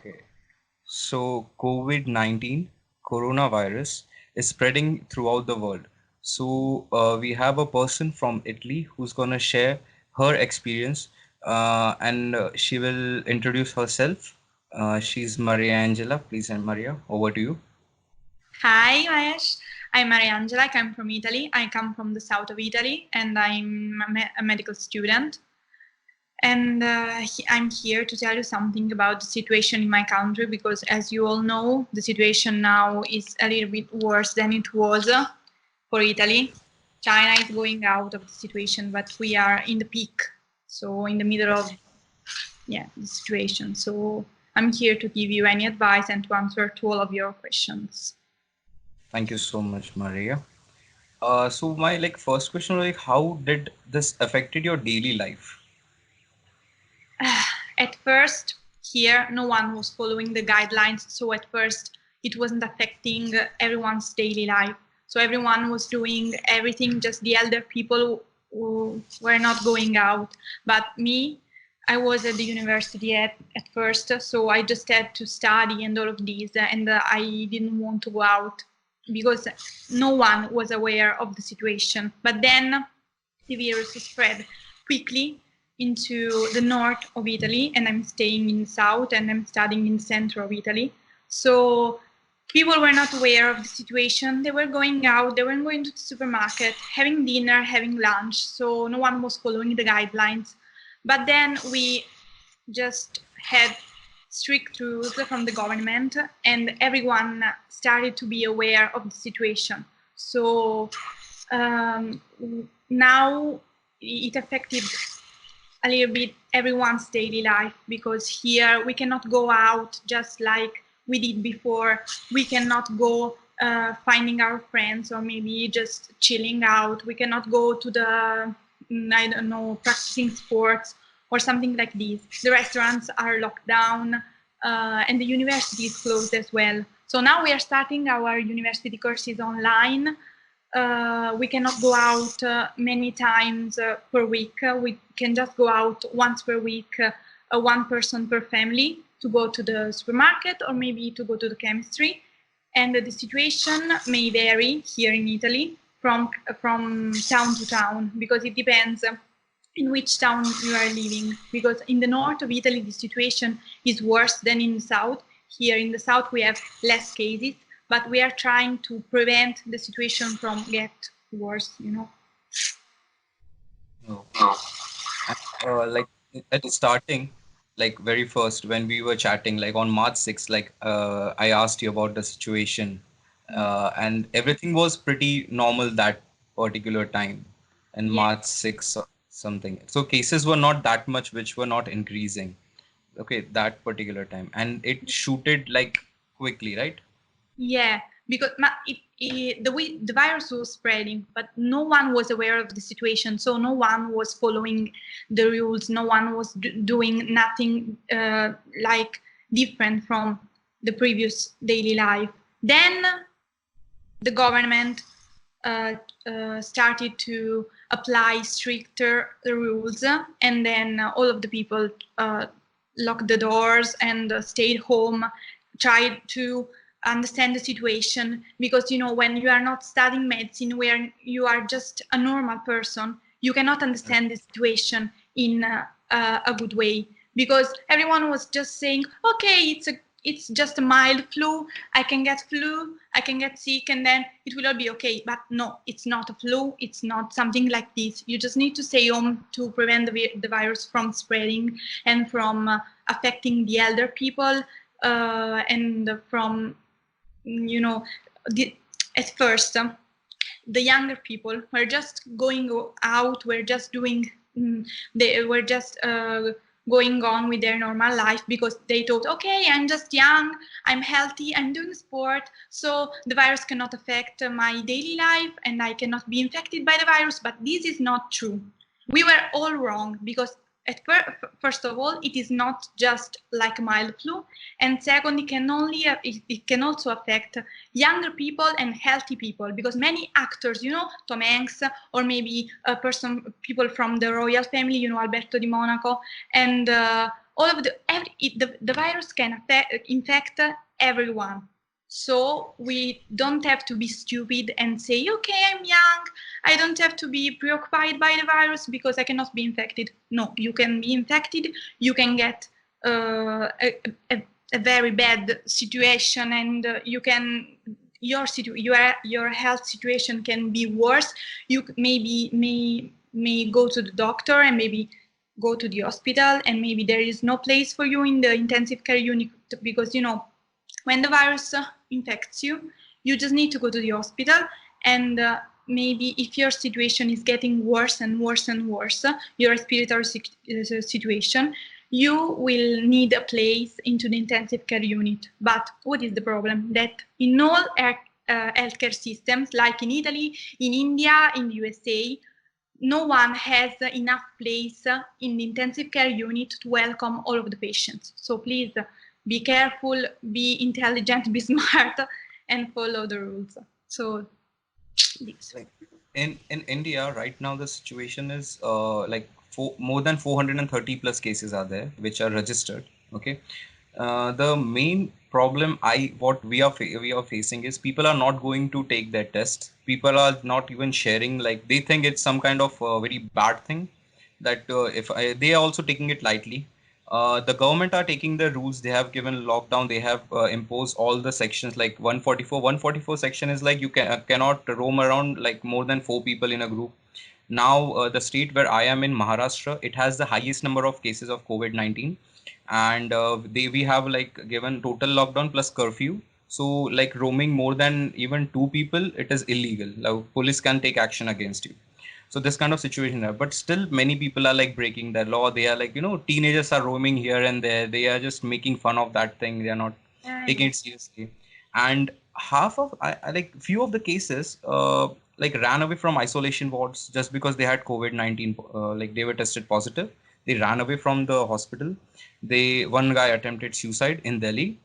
Okay. So COVID-19 coronavirus is spreading throughout the world. So we have a person from Italy who's going to share her experience and she will introduce herself. She's Maria Angela. Please, and Maria, over to you. Hi, Mahesh. I'm Mariangela. I come from Italy. I come from the south of Italy, and I'm a medical student. And I'm here to tell you something about the situation in my country because, as you all know, the situation now is a little bit worse than it was for Italy. China is going out of the situation, but we are in the peak, so in the middle of the situation. So I'm here to give you any advice and to answer to all of your questions. Thank you so much, Maria. So my first question, how did this affected your daily life? At first, here, no one was following the guidelines. So at first, it wasn't affecting everyone's daily life. So everyone was doing everything, just the elder people who were not going out. But me, I was at the university at first, so I just had to study and all of these, and I didn't want to go out because no one was aware of the situation. But then the virus spread quickly into the north of Italy, and I'm staying in the south, and I'm studying in the center of Italy. So people were not aware of the situation. They were going out, they were going to the supermarket, having dinner, having lunch. So no one was following the guidelines. But then we just had strict rules from the government, and everyone started to be aware of the situation. So now it affected a little bit everyone's daily life, because here we cannot go out just like we did before. We cannot go finding our friends or maybe just chilling out. We cannot go to the, I don't know, practicing sports or something like this. The restaurants are locked down and the university is closed as well. So now we are starting our university courses online. We cannot go out many times per week. We can just go out once per week, one person per family, to go to the supermarket or maybe to go to the chemistry. And the situation may vary here in Italy from town to town, because it depends in which town you are living. Because in the north of Italy, the situation is worse than in the south. Here in the south, we have less cases, but we are trying to prevent the situation from get worse, you know. Okay. Like at the starting, like very first when we were chatting, like on March 6th, I asked you about the situation, and everything was pretty normal that particular time, in Yeah. March 6th or something. So cases were not that much, which were not increasing. Okay, that particular time, and it shooted like quickly, right? Yeah, because the virus was spreading, but no one was aware of the situation. So no one was following the rules. No one was doing nothing like different from the previous daily life. Then the government started to apply stricter rules, and then all of the people locked the doors and stayed home, tried to understand the situation, because you know, when you are not studying medicine, where you are just a normal person, you cannot understand the situation in a good way, because everyone was just saying, okay, it's just a mild flu. I can get flu, I can get sick, and then it will all be okay. But no, it's not a flu. It's not something like this. You just need to stay home to prevent the virus from spreading and from affecting the elder people, and from, you know, at first, the younger people were just going out, were just doing, they were just going on with their normal life, because they thought, okay, I'm just young, I'm healthy, I'm doing sport, so the virus cannot affect my daily life and I cannot be infected by the virus. But this is not true. We were all wrong, because first of all, it is not just like a mild flu, and second, it can also affect younger people and healthy people, because many actors, you know, Tom Hanks, or maybe people from the royal family, you know, Alberto di Monaco, and all of the virus can infect everyone. So we don't have to be stupid and say, okay, I'm young, I don't have to be preoccupied by the virus because I cannot be infected. No, you can be infected, you can get a very bad situation, and your health situation can be worse. You may go to the doctor and maybe go to the hospital, and maybe there is no place for you in the intensive care unit, because when the virus infects you, you just need to go to the hospital, and maybe if your situation is getting worse and worse and worse, your respiratory situation, you will need a place into the intensive care unit. But what is the problem? That in all healthcare systems, like in Italy, in India, in the USA, no one has enough place in the intensive care unit to welcome all of the patients. So please be careful, be intelligent, be smart, and follow the rules. So this. Like in India right now, the situation is like more than 430 plus cases are there which are registered. Okay, the main problem what we are facing is people are not going to take their tests. People are not even sharing. Like they think it's some kind of very bad thing that they are also taking it lightly. The government are taking the rules. They have given lockdown. They have imposed all the sections like 144. 144 section is like you cannot roam around like more than four people in a group. Now, the state where I am in, Maharashtra, it has the highest number of cases of COVID-19, and we have like given total lockdown plus curfew. So like roaming more than even two people, it is illegal. Like, police can take action against you. So this kind of situation there, but still many people are like breaking the law. They are like, teenagers are roaming here and there. They are just making fun of that thing. They are not taking Yeah. it seriously. And half of I like few of the cases like ran away from isolation wards just because they had COVID-19. Like they were tested positive. They ran away from the hospital. One guy attempted suicide in Delhi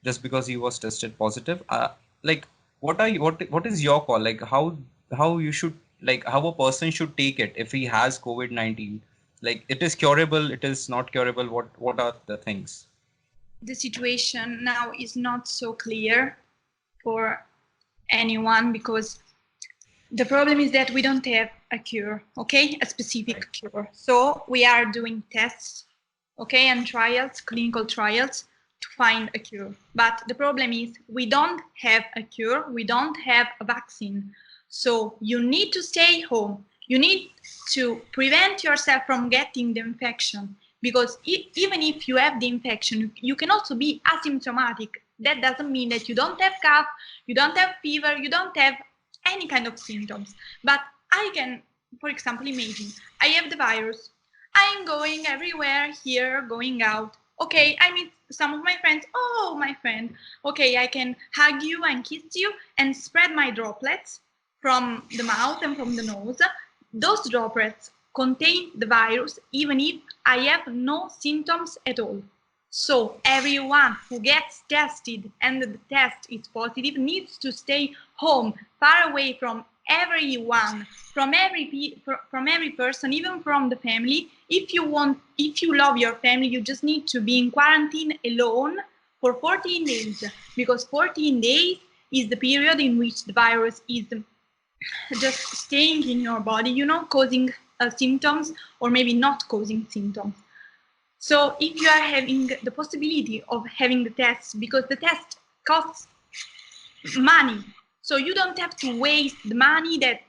just because he was tested positive. Like what is your call? Like how you should, like how a person should take it if he has COVID-19? Like it is curable, it is not curable. What are the things? The situation now is not so clear for anyone, because the problem is that we don't have a cure, okay? A Right. specific cure. So we are doing tests, okay, and trials, clinical trials, to find a cure. But the problem is we don't have a cure, we don't have a vaccine. So you need to stay home. You need to prevent yourself from getting the infection, because even if you have the infection, you can also be asymptomatic. That doesn't mean that you don't have cough, you don't have fever, you don't have any kind of symptoms. But I can, for example, imagine I have the virus. I'm going everywhere here, going out. Okay, I meet some of my friends. Oh, my friend. Okay, I can hug you and kiss you and spread my droplets from the mouth and from the nose. Those droplets contain the virus even if I have no symptoms at all. So everyone who gets tested and the test is positive needs to stay home, far away from everyone, from every person, even from the family. If you love your family, you just need to be in quarantine alone for 14 days, because 14 days is the period in which the virus is just staying in your body, causing symptoms, or maybe not causing symptoms. So if you are having the possibility of having the test, because the test costs money, so you don't have to waste the money that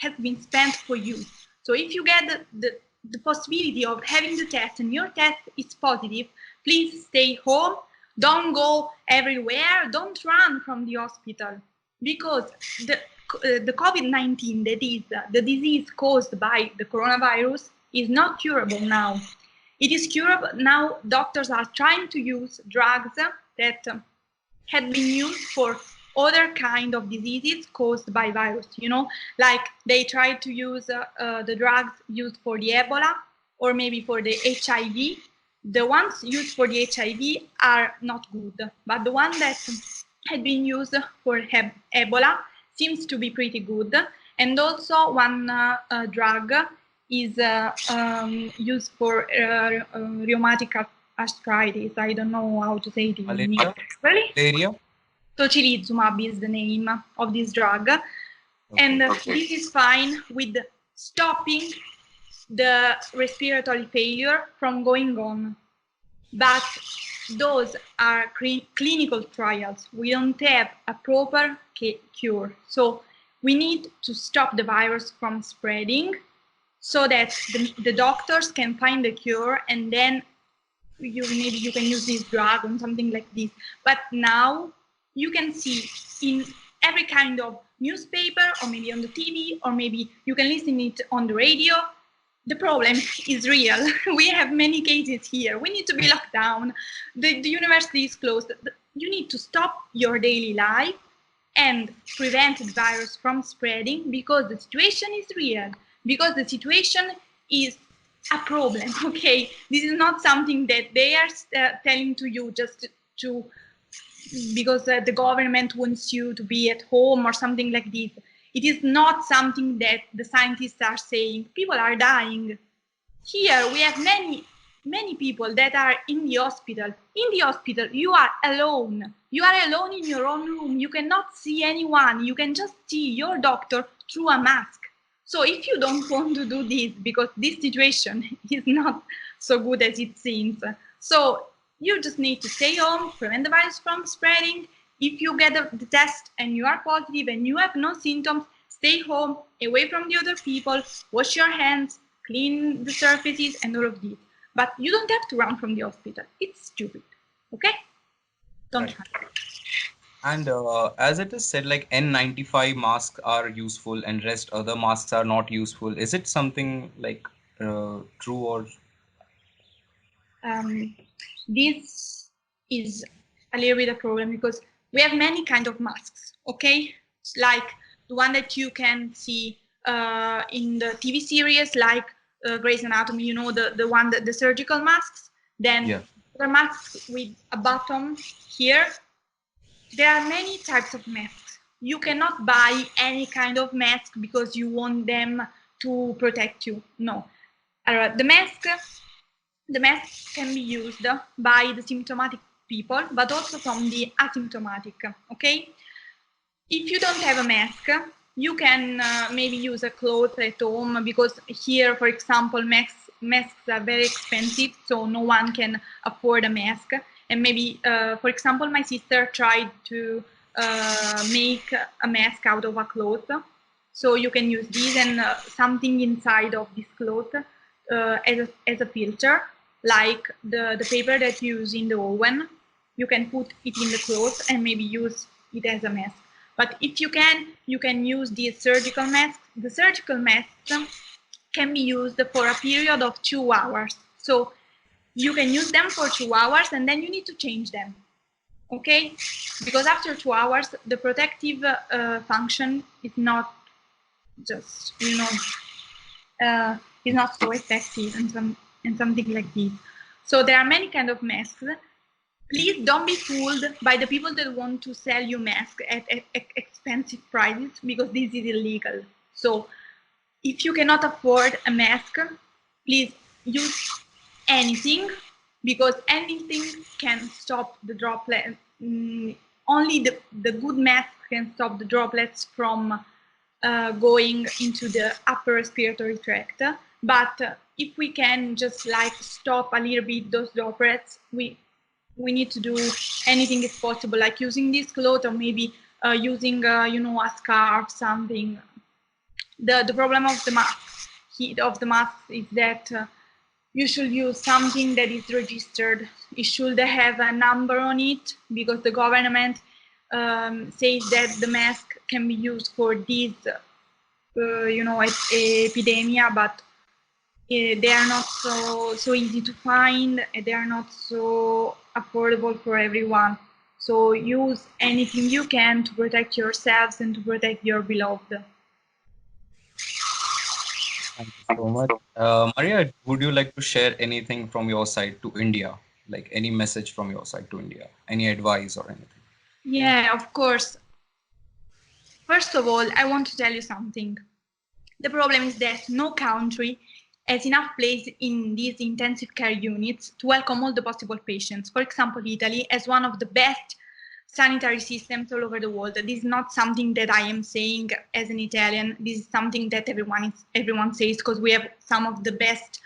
has been spent for you. So if you get the possibility of having the test and your test is positive, please stay home. Don't go everywhere. Don't run from the hospital, because the COVID-19, that is the disease caused by the coronavirus, is not curable now. It is curable now. Doctors are trying to use drugs that had been used for other kind of diseases caused by virus. Like they tried to use the drugs used for the Ebola, or maybe for the HIV. The ones used for the HIV are not good, but the one that had been used for Ebola seems to be pretty good. And also one drug is used for rheumatic arthritis. I don't know how to say it in Malaria? English. Really? Malaria? Tocilizumab is the name of this drug. And this is fine with stopping the respiratory failure from going on. But those are clinical trials. We don't have a proper cure. So we need to stop the virus from spreading so that the doctors can find the cure, and then you can use this drug or something like this. But now you can see in every kind of newspaper, or maybe on the TV, or maybe you can listen it on the radio, the problem is real. We have many cases here. We need to be locked down. The university is closed. You need to stop your daily life and prevent the virus from spreading, because the situation is real, because the situation is a problem, okay? This is not something that they are telling to you just to because the government wants you to be at home or something like this. It is not something that the scientists are saying. People are dying. Here we have many people that are in the hospital. In the hospital, you are alone. You are alone in your own room. You cannot see anyone. You can just see your doctor through a mask. So if you don't want to do this, because this situation is not so good as it seems, so you just need to stay home, prevent the virus from spreading. If you get the test and you are positive and you have no symptoms, stay home, away from the other people, wash your hands, clean the surfaces, and all of this. But you don't have to run from the hospital. It's stupid, okay? Don't Right. run. And as it is said, like N95 masks are useful and rest other masks are not useful. Is it something like true or? This is a little bit a problem because we have many kind of masks, okay? Like the one that you can see in the TV series, like Grey's Anatomy, you know, the one that the surgical masks. Then Yeah. the masks with a button here. There are many types of masks. You cannot buy any kind of mask because you want them to protect you. No. The mask can be used by the symptomatic people, but also from the asymptomatic, okay? If you don't have a mask, you can maybe use a cloth at home, because here, for example, masks are very expensive, so no one can afford a mask. And maybe, for example, my sister tried to make a mask out of a cloth. So you can use this and something inside of this cloth as a filter, like the paper that you use in the oven. You can put it in the cloth and maybe use it as a mask. But if you can use the surgical mask. The surgical mask can be used for a period of 2 hours. So you can use them for 2 hours and then you need to change them, okay? Because after 2 hours, the protective function is not just, is not so effective and something like this. So there are many kind of masks. Please don't be fooled by the people that want to sell you masks at expensive prices, because this is illegal. So if you cannot afford a mask, please use anything, because anything can stop the droplet. Only the good mask can stop the droplets from going into the upper respiratory tract. But if we can just like stop a little bit those droplets, we need to do anything is possible, like using this cloth or maybe using a scarf, something. The problem of the mask is that you should use something that is registered. It should have a number on it, because the government says that the mask can be used for this epidemic, but they are not so easy to find, and they are not so affordable for everyone. So use anything you can to protect yourselves and to protect your beloved. Thank you so much. Maria, would you like to share anything from your side to India? Like any message from your side to India? Any advice or anything? Yeah, of course. First of all, I want to tell you something. The problem is that no country has enough place in these intensive care units to welcome all the possible patients. For example, Italy has one of the best sanitary systems all over the world. This is not something that I am saying as an Italian. This is something that everyone says, because we have some of the best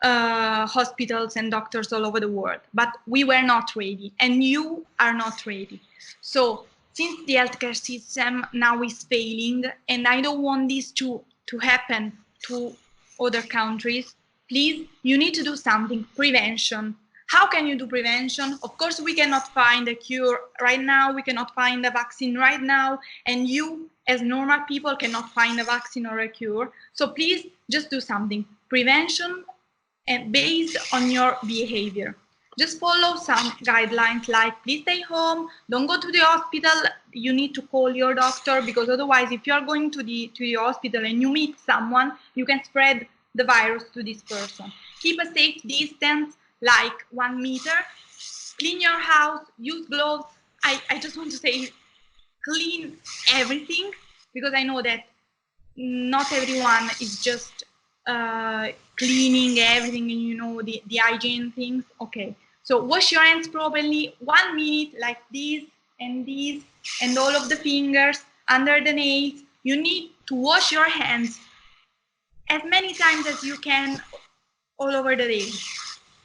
hospitals and doctors all over the world. But we were not ready, and you are not ready. So since the healthcare system now is failing, and I don't want this to happen to other countries, please, you need to do something. Prevention. How can you do prevention? Of course, we cannot find a cure right now. We cannot find a vaccine right now. And you, as normal people, cannot find a vaccine or a cure. So please just do something. Prevention and based on your behavior. Just follow some guidelines like please stay home, don't go to the hospital. You need to call your doctor, because otherwise if you are going to the hospital and you meet someone, you can spread the virus to this person. Keep a safe distance, like 1 meter. Clean your house, use gloves. I just want to say clean everything, because I know that not everyone is just cleaning everything and the hygiene things. Okay, so wash your hands properly, 1 minute, like this and this, and all of the fingers under the nails. You need to wash your hands as many times as you can all over the day.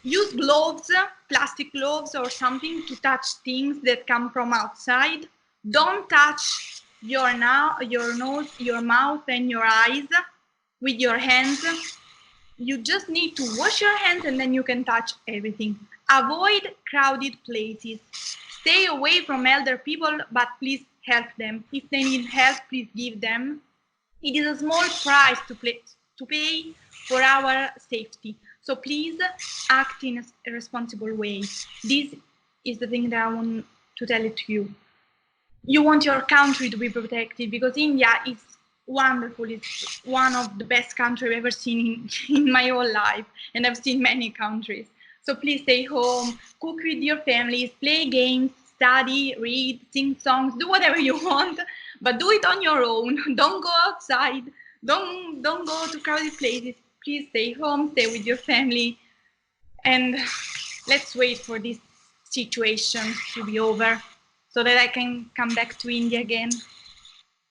Use gloves, plastic gloves or something, to touch things that come from outside. Don't touch your nose, your mouth, and your eyes with your hands. You just need to wash your hands and then you can touch everything. Avoid crowded places. Stay away from elder people, but please help them. If they need help, please give them. It is a small price to pay for our safety. So please act in a responsible way. This is the thing that I want to tell it to you. You want your country to be protected, because India is wonderful. It's one of the best countries I've ever seen in my whole life, and I've seen many countries. So please stay home, cook with your families, play games, study, read, sing songs, do whatever you want, but do it on your own. Don't go outside. Don't go to crowded places. Please stay home, stay with your family, and let's wait for this situation to be over so that I can come back to India again.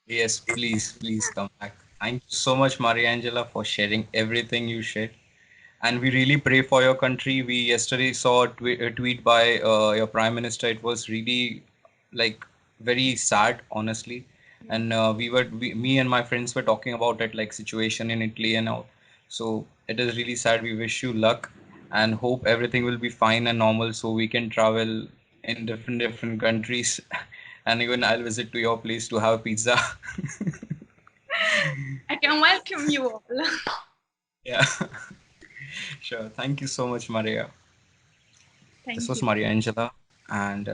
Yes, please come back. Thank you so much, Maria Angela, for sharing everything you shared. And we really pray for your country. We yesterday saw a tweet by your prime minister. It was really like very sad, honestly. And me and my friends were talking about it, like situation in Italy and all. So it is really sad. We wish you luck and hope everything will be fine and normal, so we can travel in different countries. And even I'll visit to your place to have pizza. I can welcome you all. Yeah, sure. Thank you so much, Maria. This Thank was you. Maria Angela, and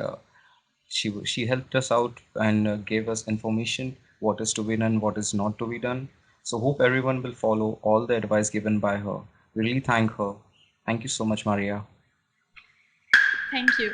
she helped us out and gave us information what is to be done, what is not to be done. So hope everyone will follow all the advice given by her. We really thank her. Thank you so much, Maria. Thank you.